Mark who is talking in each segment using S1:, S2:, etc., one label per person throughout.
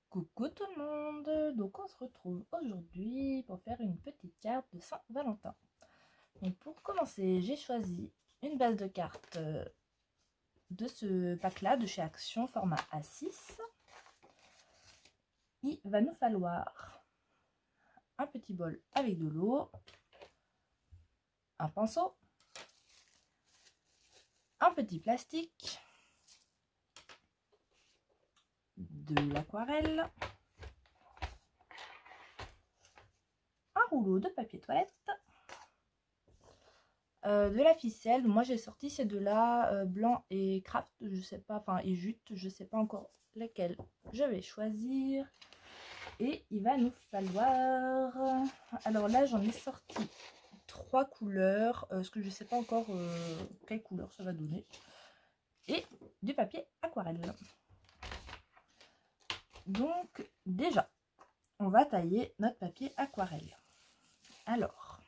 S1: Coucou tout le monde, donc on se retrouve aujourd'hui pour faire une petite carte de Saint-Valentin. Donc pour commencer, j'ai choisi une base de cartes de ce pack là de chez Action format A6. Il va nous falloir un petit bol avec de l'eau, un pinceau, un petit plastique, de l'aquarelle, un rouleau de papier toilette, de la ficelle. Moi j'ai sorti ces deux là, blanc et craft, je sais pas, enfin et jute, je sais pas encore lequel je vais choisir. Et il va nous falloir, alors là j'en ai sorti 3 couleurs, parce que je sais pas encore quelle couleur ça va donner, et du papier aquarelle. Donc déjà on va tailler notre papier aquarelle. Alors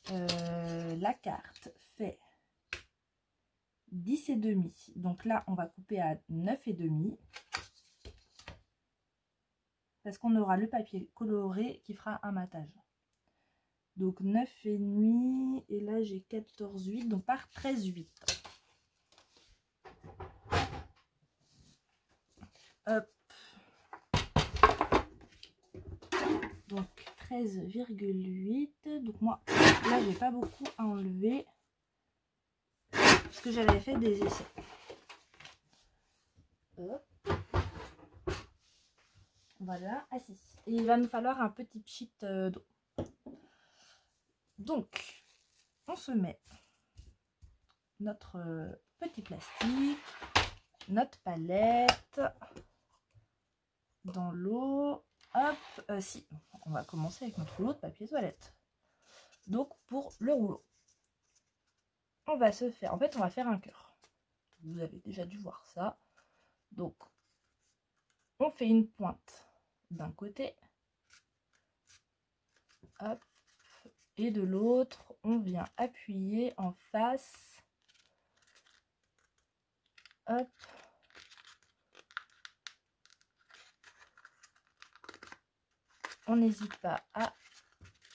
S1: la carte fait 10,5, donc là on va couper à 9,5 parce qu'on aura le papier coloré qui fera un matage. Donc 9,5 et là j'ai 14,8, donc par 13,8. Hop. Donc 13,8. Donc moi là j'ai pas beaucoup à enlever parce que j'avais fait des essais. Hop. Voilà, à 6. Et il va nous falloir un petit pchit d'eau. Donc on se met notre petit plastique, notre palette dans l'eau. Hop, si, on va commencer avec notre rouleau de papier toilette. Donc pour le rouleau, on va se faire, en fait on va faire un cœur. Vous avez déjà dû voir ça. Donc on fait une pointe d'un côté, hop, et de l'autre on vient appuyer en face, hop. On n'hésite pas à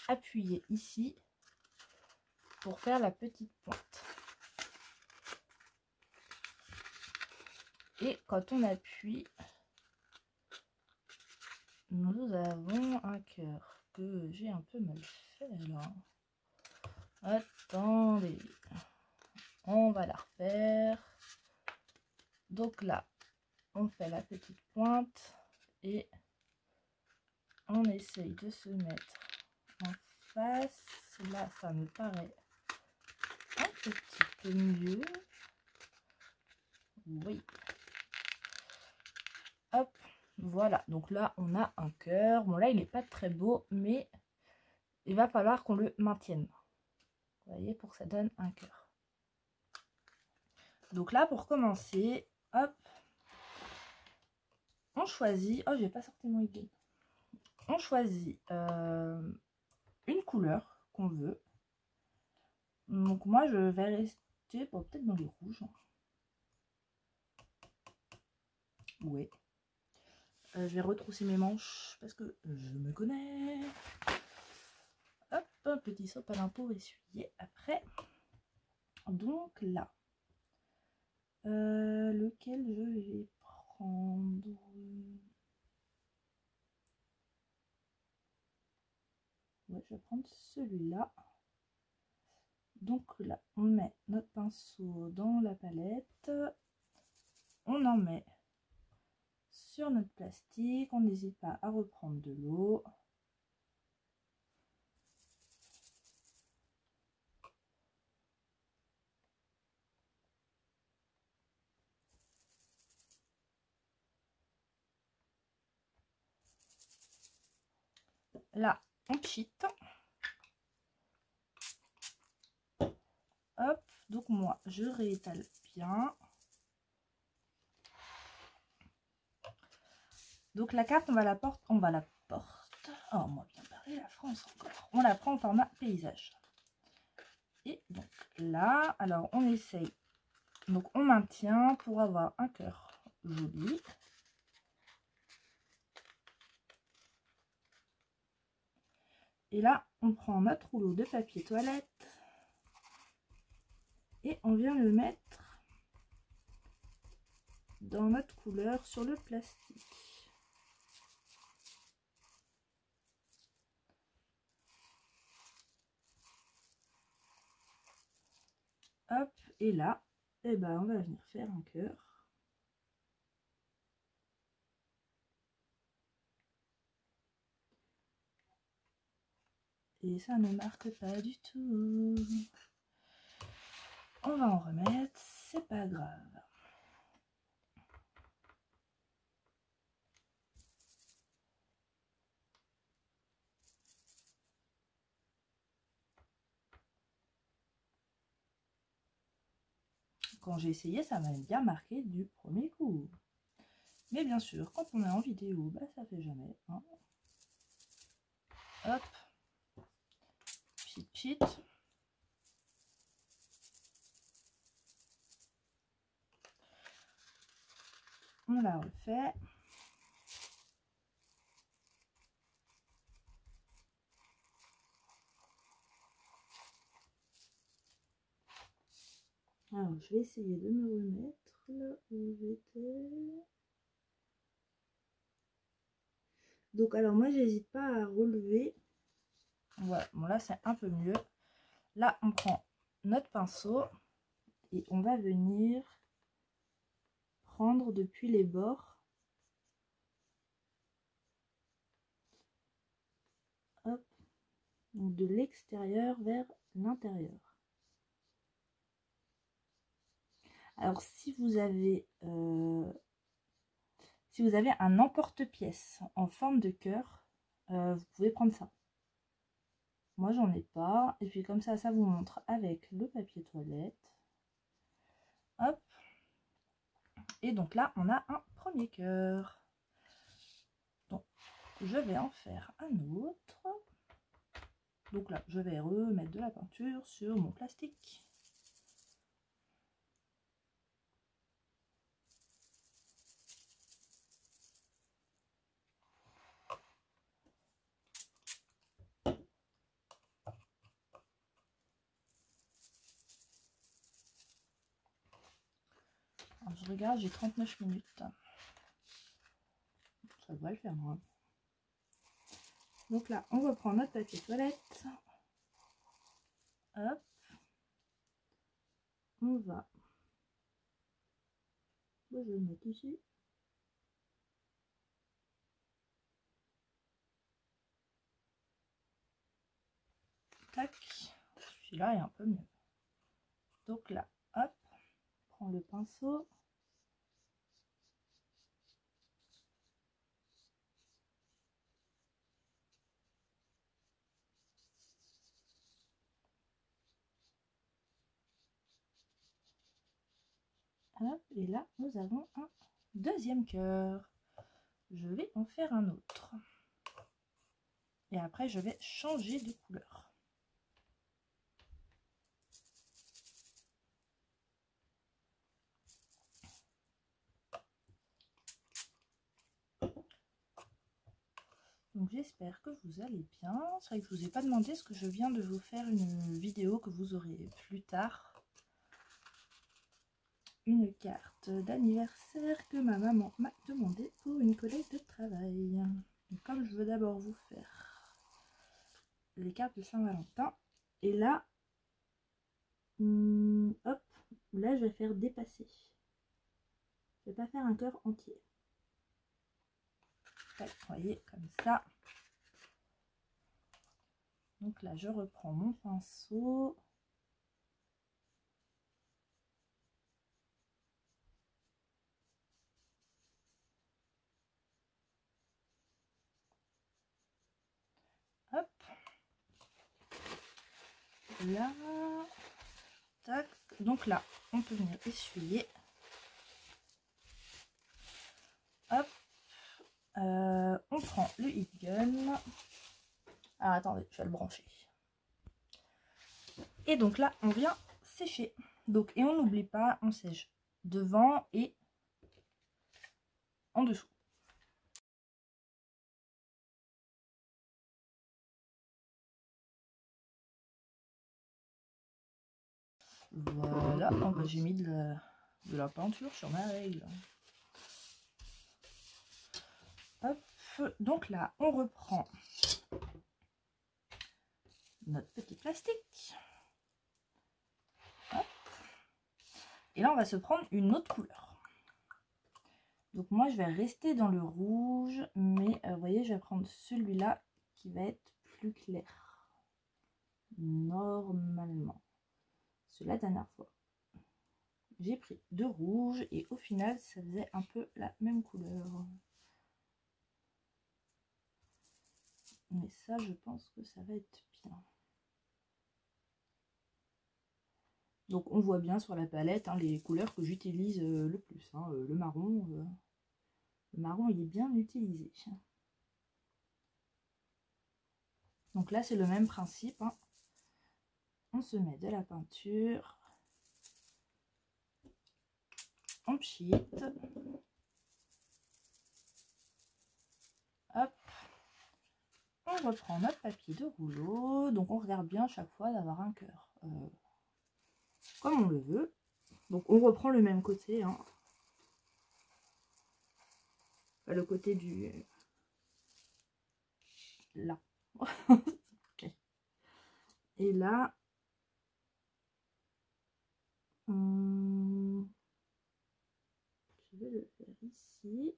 S1: appuyer ici pour faire la petite pointe. Et quand on appuie, nous avons un cœur que j'ai un peu mal fait là. Attendez, on va la refaire. Donc là, on fait la petite pointe et on essaye de se mettre en face. Là, ça me paraît un petit peu mieux. Oui. Hop, voilà. Donc là, on a un cœur. Bon, là, il n'est pas très beau, mais il va falloir qu'on le maintienne. Vous voyez, pour que ça donne un cœur. Donc là, pour commencer, hop, on choisit. Oh, j'ai pas sorti mon idée. On choisit une couleur qu'on veut. Donc moi, je vais rester peut-être dans les rouges. Ouais. Je vais retrousser mes manches parce que je me connais. Hop, un petit sopalin pour essuyer après. Donc là, lequel je vais prendre? Ouais, je vais prendre celui-là. Donc là, on met notre pinceau dans la palette. On en met sur notre plastique. On n'hésite pas à reprendre de l'eau. Là, on pchit. Hop, donc moi, je réétale bien. Donc la carte, on va la porter. Oh, moi bien parler la France encore. On la prend en format paysage. Et donc là, alors on essaye. Donc on maintient pour avoir un cœur joli. Et là, on prend notre rouleau de papier toilette et on vient le mettre dans notre couleur sur le plastique. Hop, et là, eh ben, on va venir faire un cœur. Et ça ne marque pas du tout. On va en remettre, c'est pas grave. Quand j'ai essayé, ça m'a bien marqué du premier coup. Mais bien sûr, quand on est en vidéo, bah, ça fait jamais. Hein. Hop. Pchit. On la refait. Alors, je vais essayer de me remettre là où j'étais. Donc, alors moi, j'hésite pas à relever. Voilà, bon là, c'est un peu mieux. Là, on prend notre pinceau et on va venir prendre depuis les bords. Hop. Donc, de l'extérieur vers l'intérieur. Alors, si vous avez un emporte-pièce en forme de cœur, vous pouvez prendre ça. Moi, j'en ai pas. Et puis comme ça vous montre avec le papier toilette. Hop. Et donc là, on a un premier cœur. Donc, je vais en faire un autre. Donc là, je vais remettre de la peinture sur mon plastique. Alors, je regarde, j'ai 39 minutes. Ça doit le faire, moi. Donc là, on reprend notre papier toilette. Hop. On va. Je vais le mettre ici. Tac. Celui-là est un peu mieux. Donc là, hop. Prends le pinceau. Hop, et là, nous avons un deuxième cœur. Je vais en faire un autre. Et après, je vais changer de couleur. Donc, j'espère que vous allez bien. C'est vrai que je ne vous ai pas demandé ce que je viens de vous faire une vidéo que vous aurez plus tard. Une carte d'anniversaire que ma maman m'a demandé pour une collègue de travail. Donc, comme je veux d'abord vous faire les cartes de Saint-Valentin, et là, hop, là je vais faire dépasser. Je vais pas faire un cœur entier. Vous voyez, comme ça. Donc là, je reprends mon pinceau. Hop. Là. Tac. Donc là, on peut venir essuyer. Hop. On prend le heat gun. Alors attendez, je vais le brancher. Et donc là, on vient sécher. Donc, et on n'oublie pas, on sèche devant et en dessous. Voilà. Oh, bah, j'ai mis de la peinture sur ma règle. Hop. Donc là, on reprend notre petit plastique. Hop. Et là, on va se prendre une autre couleur. Donc moi, je vais rester dans le rouge, mais vous voyez, je vais prendre celui-là qui va être plus clair. Normalement. C'est la dernière fois. J'ai pris de rouge et au final, ça faisait un peu la même couleur. Mais ça, je pense que ça va être bien. Donc on voit bien sur la palette hein, les couleurs que j'utilise le plus. Hein. Le marron, il est bien utilisé. Donc là, c'est le même principe. Hein. On se met de la peinture. On pchite. Hop. On reprend notre papier de rouleau. Donc on regarde bien à chaque fois d'avoir un cœur. Comme on le veut. Donc on reprend le même côté. Hein. Enfin, le côté du... Là. Okay. Et là... je vais le faire ici.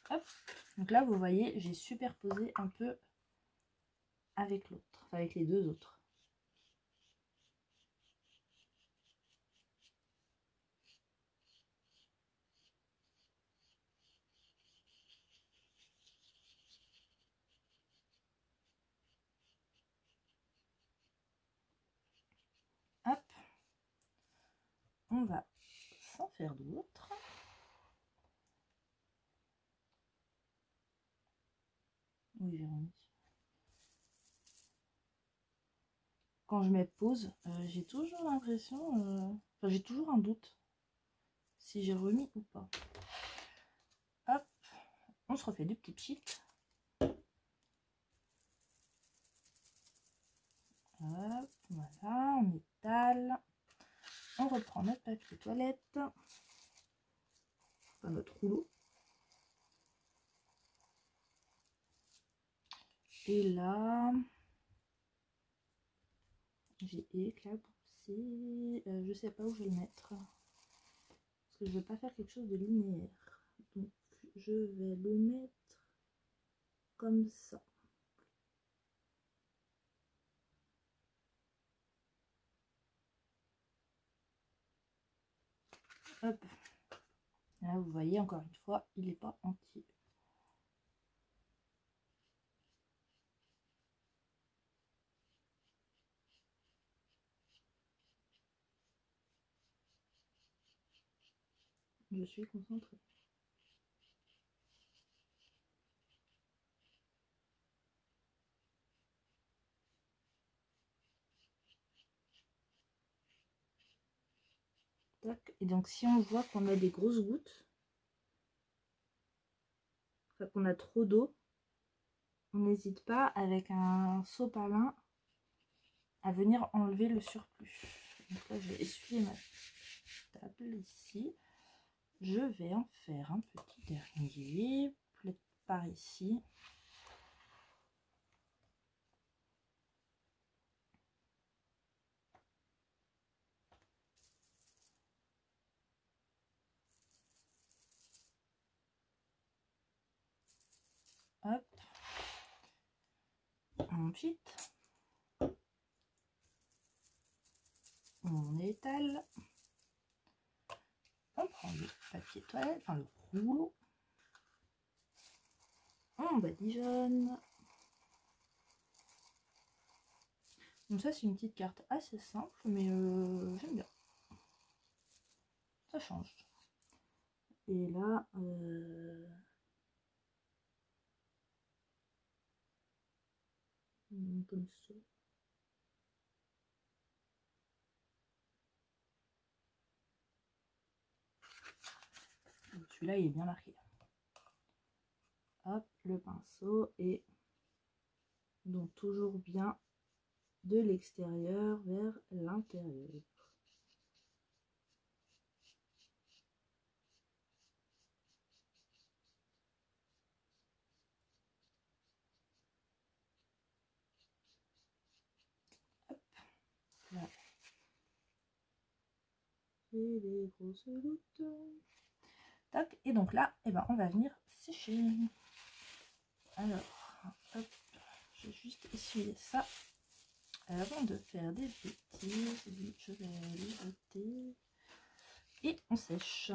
S1: Hop. Donc là, vous voyez, j'ai superposé un peu avec l'autre, avec les deux autres. Hop. On va s'en faire d'autres. Oui, j'ai remis. Quand je mets pause, j'ai toujours l'impression... Enfin, j'ai toujours un doute si j'ai remis ou pas. Hop. On se refait du petit pchit. Hop, voilà, on étale. On reprend notre papier toilette. Enfin, notre rouleau. Et là, j'ai éclaboussé. Je sais pas où je vais le mettre. Parce que je veux pas faire quelque chose de linéaire. Donc, je vais le mettre comme ça. Hop. Là, vous voyez, encore une fois, il n'est pas entier. Je suis concentrée. Tac. Et donc, si on voit qu'on a des grosses gouttes, enfin, qu'on a trop d'eau, on n'hésite pas avec un sopalin à venir enlever le surplus. Donc là, je vais essuyer ma table ici. Je vais en faire un petit dernier, peut-être par ici. Hop. On pchit. On étale. On prend le papier toilette, enfin le rouleau. On badigeonne. Donc ça, c'est une petite carte assez simple, mais j'aime bien. Ça change. Et là, comme ça. Celui-là, il est bien marqué. Hop, le pinceau et Donc toujours bien de l'extérieur vers l'intérieur. Là. Et des grosses gouttes. Tac. Et donc là, eh ben, on va venir sécher. Alors, hop, je vais juste essuyer ça avant de faire des bêtises. Je vais les jeter et on sèche.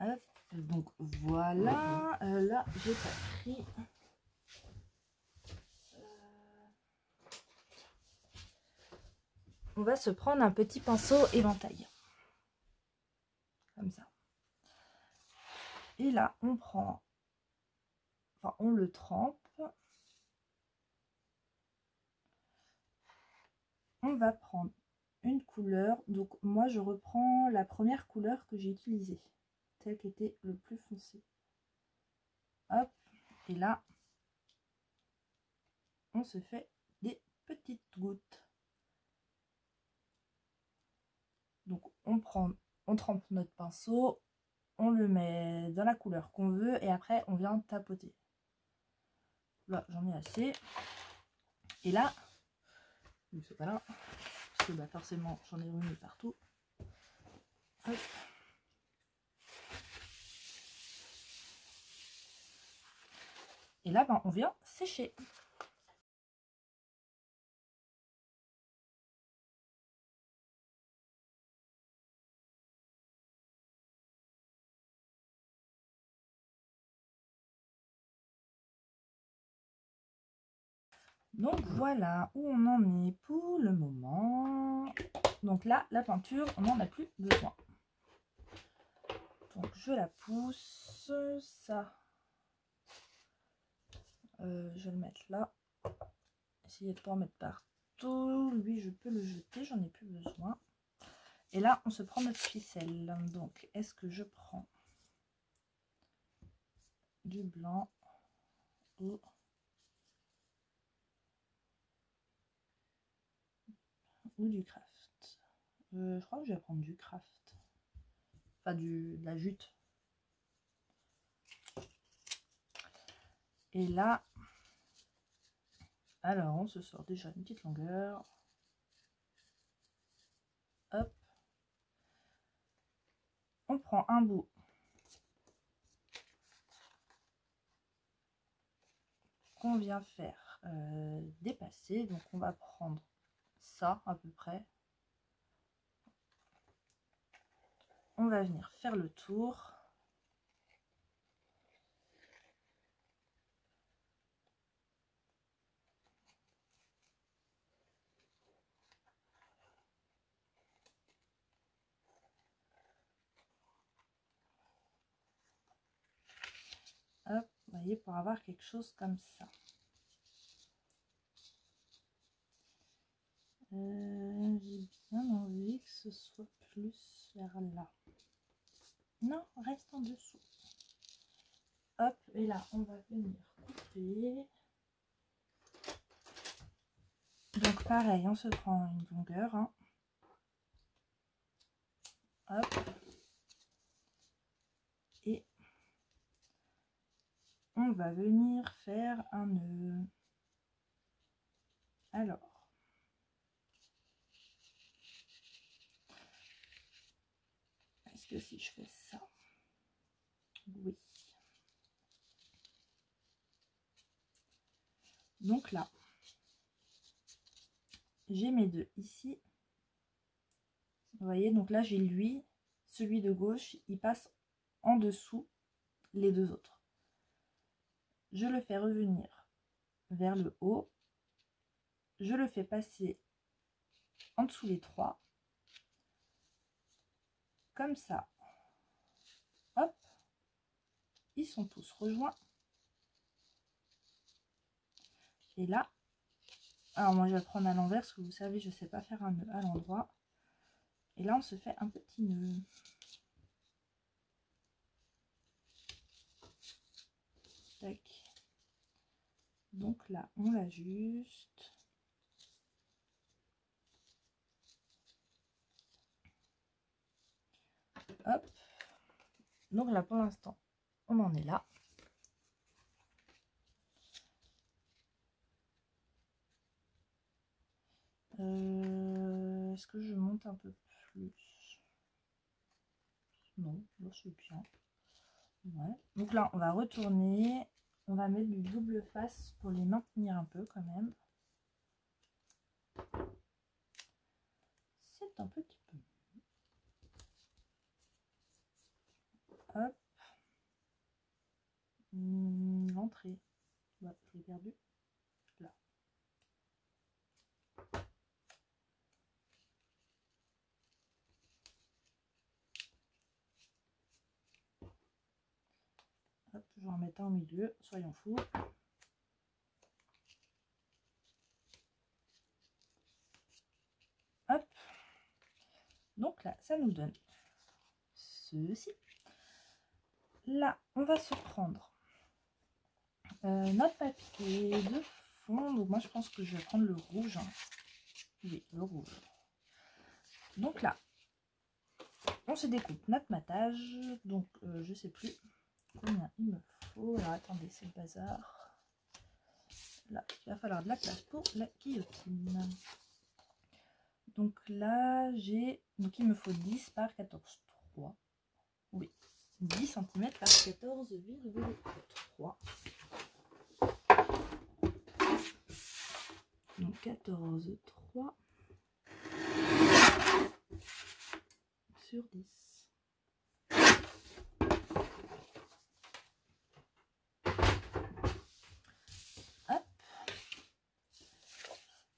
S1: Hop, donc voilà, là j'ai pas pris. On va se prendre un petit pinceau éventail. Comme ça. Et là, on prend, enfin on le trempe. On va prendre une couleur. Donc moi je reprends la première couleur que j'ai utilisée. Celle qui était le plus foncé. Hop, et là, on se fait des petites gouttes. Donc on trempe notre pinceau, on le met dans la couleur qu'on veut et après on vient tapoter. Là j'en ai assez. Et là, c'est pas là, parce que bah, forcément j'en ai remis partout. Hop. Et là ben, on vient sécher. Donc voilà où on en est pour le moment. Donc là, la peinture, on n'en a plus besoin. Donc je la pousse, ça. Je vais le mettre là. Essayer de ne pas en mettre partout. Lui, je peux le jeter, j'en ai plus besoin. Et là, on se prend notre ficelle. Donc, est-ce que je prends du blanc ou du craft? Je crois que je vais prendre du craft. Enfin, de la jute. Et là, alors on se sort déjà une petite longueur. Hop. On prend un bout. Qu'on vient faire dépasser. Donc on va prendre ça à peu près. On va venir faire le tour. Hop, vous voyez, pour avoir quelque chose comme ça. J'ai bien envie que ce soit plus vers là. Non, reste en dessous. Hop, et là, on va venir couper. Donc pareil, on se prend une longueur. Hein. Hop. Et on va venir faire un nœud. Alors. Est-ce que si je fais ça? Oui. Donc là, j'ai mes deux ici. Vous voyez, donc là j'ai lui, celui de gauche, il passe en dessous les deux autres. Je le fais revenir vers le haut. Je le fais passer en dessous les trois. Comme ça. Hop. Ils sont tous rejoints. Et là, Alors moi je vais le prendre à l'envers parce que vous savez je sais pas faire un nœud à l'endroit. Et là on se fait un petit nœud. Tac. Donc là on l'ajuste. Hop. Donc là pour l'instant on en est là. Est-ce que je monte un peu plus? Non, là c'est bien. Ouais. Donc là on va retourner. On va mettre du double face pour les maintenir un peu quand même. C'est un petit peu. Hop. L'entrée. Ouais, je l'ai perdu. Là. Hop, je vais en mettre un au milieu, soyons fous. Hop. Donc là, ça nous donne ceci. Là, on va se prendre notre papier de fond. Donc moi, je pense que je vais prendre le rouge. Hein. Oui, le rouge. Donc là, on se découpe notre matage. Donc, je sais plus combien il me faut. Alors, attendez, c'est le bazar. Là, il va falloir de la place pour la guillotine. Donc là, j'ai... Donc, il me faut 10 par 14,3. Oui, 10 cm par 14,3. Donc 14,3 sur 10. Hop.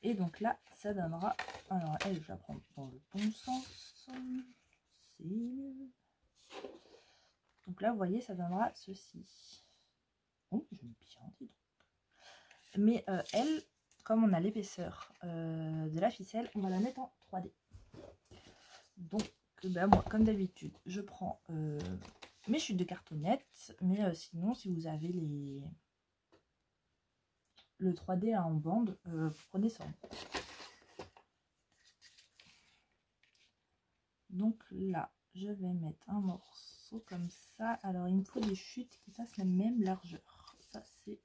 S1: Et donc là, ça donnera... Alors, elle, je la prends dans le bon sens. Donc là, vous voyez, ça donnera ceci. Oh, j'aime bien, dis donc. Mais elle, comme on a l'épaisseur de la ficelle, on va la mettre en 3D. Donc, ben, moi, comme d'habitude, je prends mes chutes de cartonnette. Mais sinon, si vous avez le 3D en bande, vous prenez ça. Donc là, je vais mettre un morceau comme ça. Alors, il me faut des chutes qui fassent la même largeur. Ça, c'est...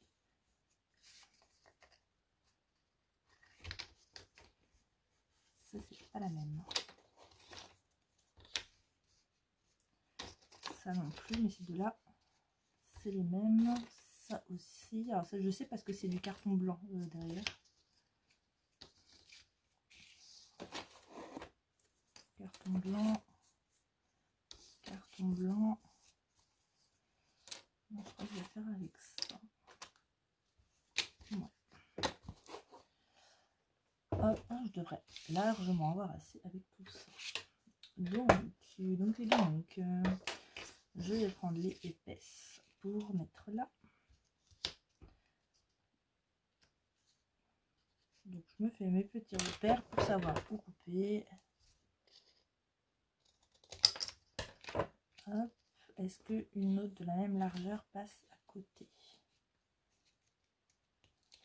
S1: Ça, c'est pas la même. Ça non plus, mais ces deux-là, c'est les mêmes. Ça aussi. Alors, ça, je sais parce que c'est du carton blanc derrière. Carton blanc. Carton blanc. Non, je crois que je vais faire avec ça. Ouais. Hop, je devrais largement avoir assez avec tout ça. Donc, je vais prendre les épaisses pour mettre là. Donc, je me fais mes petits repères pour savoir où couper. Hop. Est-ce qu'une autre de la même largeur passe à côté?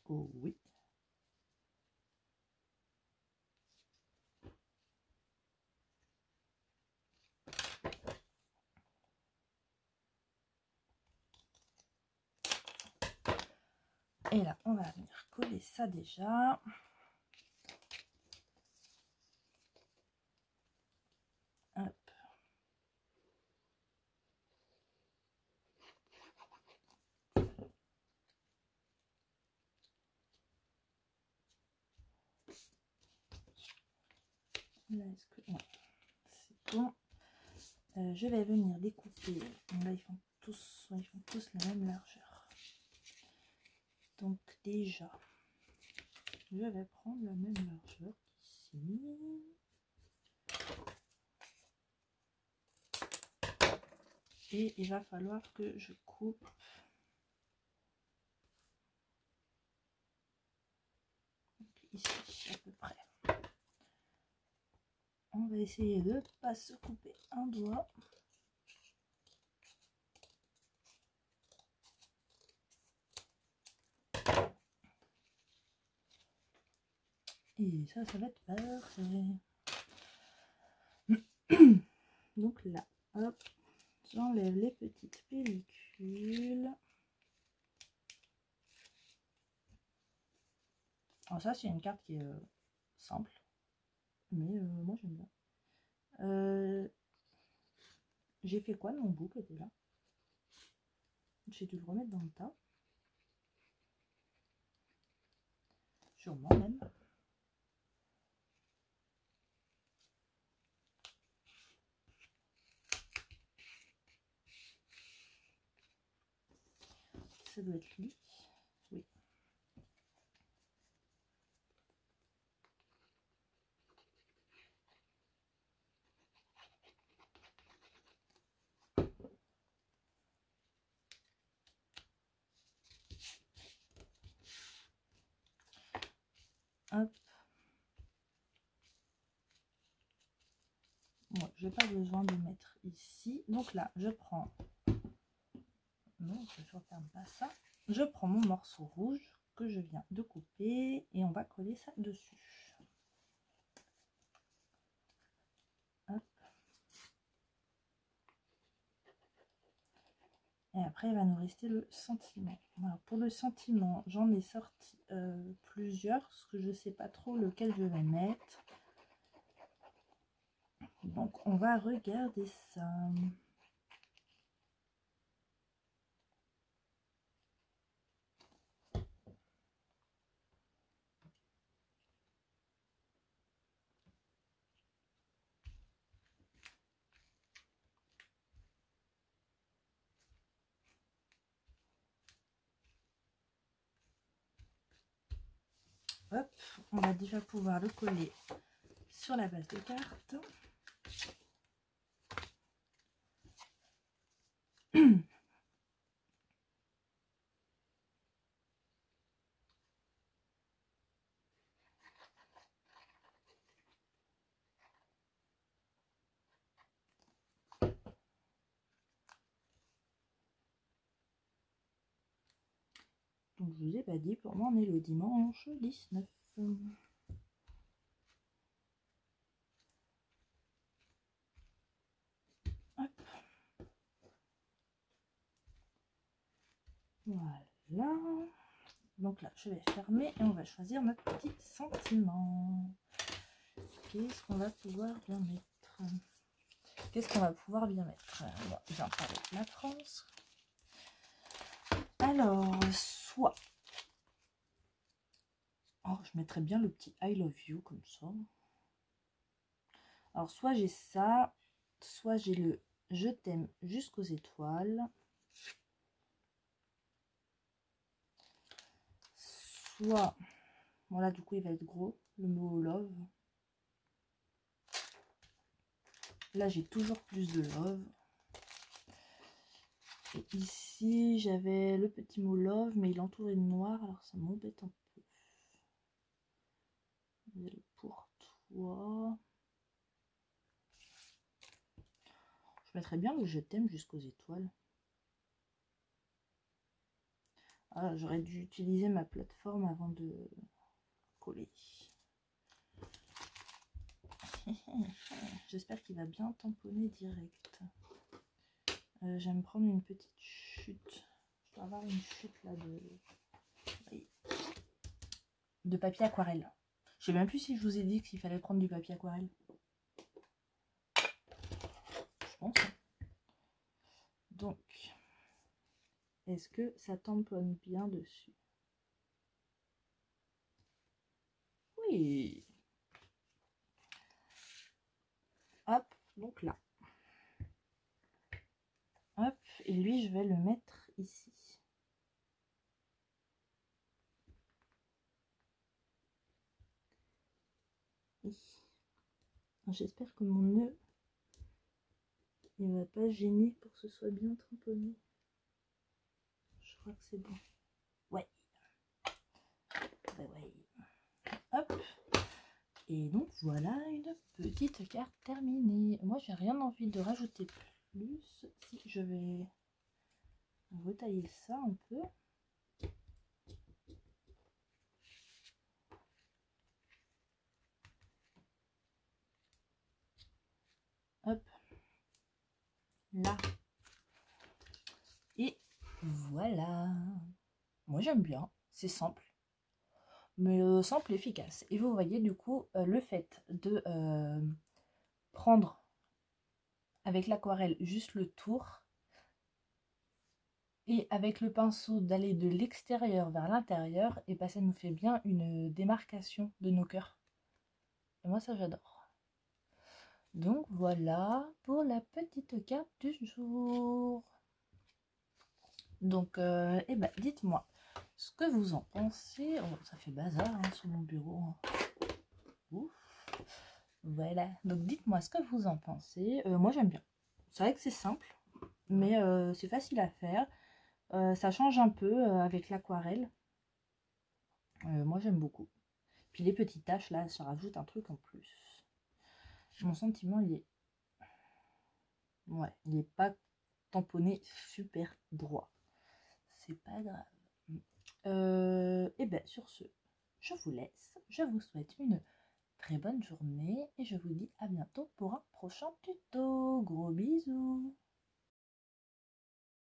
S1: Oh oui. Et là, on va venir coller ça déjà. Hop. Là, est-ce que... Ouais, c'est bon. Je vais venir découper. Là, ils font tous la même largeur. Donc déjà, je vais prendre la même largeur qu'ici. Et il va falloir que je coupe à peu près. On va essayer de ne pas se couper un doigt. Et ça va être parfait. Donc là, hop, j'enlève les petites pellicules. Alors ça, c'est une carte qui est simple, mais moi j'aime bien. J'ai fait quoi de mon bout qui était là? J'ai dû le remettre dans le tas. Sûrement même. Ça doit être lui. Oui. Hop. Bon, je n'ai pas besoin de mettre ici. Donc là, je prends... Non, je ne referme pas ça. Je prends mon morceau rouge que je viens de couper et on va coller ça dessus. Hop. Et après, il va nous rester le sentiment. Alors, pour le sentiment, j'en ai sorti plusieurs, parce que je ne sais pas trop lequel je vais mettre. Donc, on va regarder ça. Hop, on va déjà pouvoir le coller sur la base de carte. Donc je vous ai pas dit, pour moi on est le dimanche 19. Hop. Voilà. Donc là, je vais fermer et on va choisir notre petit sentiment. Qu'est-ce qu'on va pouvoir bien mettre? Qu'est-ce qu'on va pouvoir bien mettre? Bon, bien parler de la France. Alors, soit... Oh, je mettrais bien le petit I love you comme ça. Alors, soit j'ai ça, soit j'ai le je t'aime jusqu'aux étoiles. Soit, voilà, du coup, il va être gros, le mot love. Là, j'ai toujours plus de love. Et ici, j'avais le petit mot love, mais il est entouré de noir, alors ça m'embête un peu. Pour toi. Je mettrais bien le je t'aime jusqu'aux étoiles. Ah, j'aurais dû utiliser ma plateforme avant de coller. J'espère qu'il va bien tamponner direct. Je vais me prendre une petite chute. Je dois avoir une chute là de papier aquarelle. Je sais même plus si je vous ai dit qu'il fallait prendre du papier aquarelle. Je pense. Donc, est-ce que ça tamponne bien dessus? Oui. Hop, donc là. Hop, et lui, je vais le mettre ici. J'espère que mon nœud il va pas gêner pour que ce soit bien tamponné. Je crois que c'est bon. Ouais. Ouais. Hop. Et donc voilà une petite carte terminée. Moi j'ai rien envie de rajouter plus. Si je vais retailler ça un peu. Hop. Là. Et voilà. Moi j'aime bien. C'est simple. Mais simple et efficace. Et vous voyez du coup le fait de prendre avec l'aquarelle juste le tour et avec le pinceau d'aller de l'extérieur vers l'intérieur, et bah ça nous fait bien une démarcation de nos cœurs. Et moi ça j'adore. Donc voilà pour la petite carte du jour. Donc et bah dites-moi ce que vous en pensez. Oh, ça fait bazar hein, sur mon bureau. Ouf. Voilà, donc dites-moi ce que vous en pensez. Moi j'aime bien. C'est vrai que c'est simple, mais c'est facile à faire. Ça change un peu avec l'aquarelle. Moi j'aime beaucoup. Puis les petites taches là, ça rajoute un truc en plus. Mon sentiment il est... Ouais, il est pas tamponné super droit. C'est pas grave. Et ben sur ce, je vous laisse. Je vous souhaite une très bonne journée et je vous dis à bientôt pour un prochain tuto. Gros bisous.